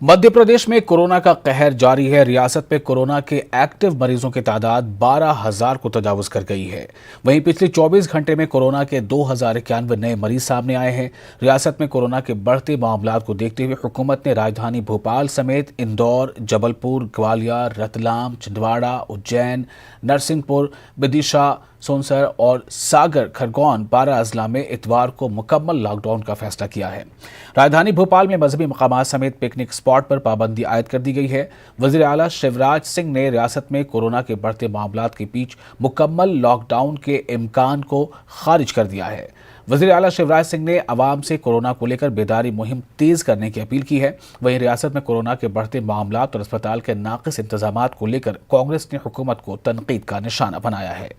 मध्य प्रदेश में कोरोना का कहर जारी है। रियासत में कोरोना के एक्टिव मरीजों की तादाद 12,000 को तजावुज कर गई है। वहीं पिछले 24 घंटे में कोरोना के 2,091 नए मरीज सामने आए हैं। रियासत में कोरोना के बढ़ते मामलात को देखते हुए हुकूमत ने राजधानी भोपाल समेत इंदौर, जबलपुर, ग्वालियर, रतलाम, छिंदवाड़ा, उज्जैन, नरसिंहपुर, विदिशा, सोनसर और सागर खरगोन 12 अजला में इतवार को मुकम्मल लॉकडाउन का फैसला किया है। राजधानी भोपाल में मजहबी मकामात समेत पिकनिक स्पॉट पर पाबंदी आयद कर दी गई है। वज़ीर आला शिवराज सिंह ने रियासत में कोरोना के बढ़ते मामलात के बीच मुकम्मल लॉकडाउन के इम्कान को खारिज कर दिया है। वज़ीर आला शिवराज सिंह ने अवाम से कोरोना को लेकर बेदारी मुहिम तेज करने की अपील की है। वहीं रियासत में कोरोना के बढ़ते मामलात और अस्पताल के नाक़िस इंतजामात को लेकर कांग्रेस ने हुकूमत को तनकीद का निशाना बनाया है।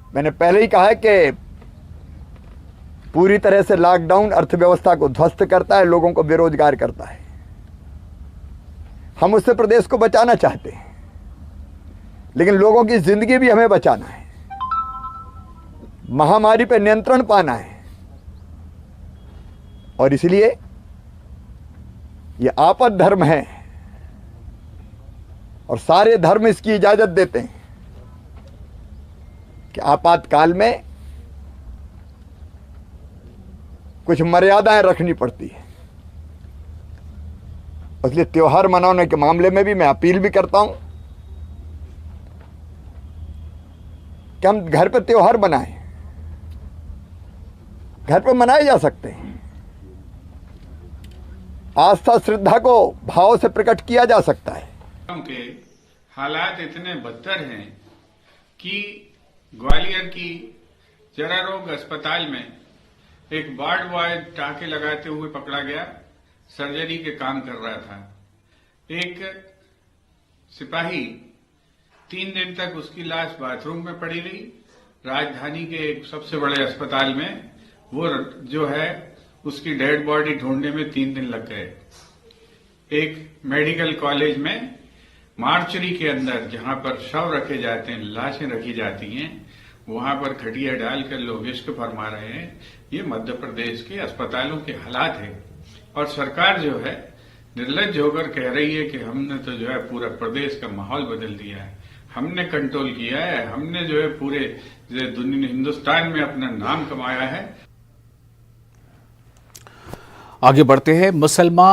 मैंने पहले ही कहा है कि पूरी तरह से लॉकडाउन अर्थव्यवस्था को ध्वस्त करता है, लोगों को बेरोजगार करता है। हम उससे प्रदेश को बचाना चाहते हैं, लेकिन लोगों की जिंदगी भी हमें बचाना है, महामारी पर नियंत्रण पाना है। और इसलिए ये आपद धर्म है और सारे धर्म इसकी इजाजत देते हैं कि आपातकाल में कुछ मर्यादाएं रखनी पड़ती है। इसलिए त्योहार मनाने के मामले में भी मैं अपील भी करता हूं कि हम घर पर त्योहार बनाएं। घर पर मनाए जा सकते हैं, आस्था श्रद्धा को भाव से प्रकट किया जा सकता है। के हालात इतने बदतर हैं कि ग्वालियर की जरा रोग अस्पताल में एक वार्ड बॉय टाँके लगाते हुए पकड़ा गया, सर्जरी के काम कर रहा था। एक सिपाही 3 दिन तक उसकी लाश बाथरूम में पड़ी रही। राजधानी के एक सबसे बड़े अस्पताल में वो जो है उसकी डेड बॉडी ढूंढने में 3 दिन लग गए। एक मेडिकल कॉलेज में मार्चरी के अंदर जहां पर शव रखे जाते हैं, लाशें रखी जाती हैं, वहां पर खटिया डालकर लोग इश्क फरमा रहे हैं। ये मध्य प्रदेश के अस्पतालों के हालात हैं और सरकार जो है निर्लज्ज होकर कह रही है कि हमने तो जो है पूरा प्रदेश का माहौल बदल दिया है, हमने कंट्रोल किया है, हमने जो है पूरे हिंदुस्तान में अपना नाम कमाया है। आगे बढ़ते हैं। मुसलमान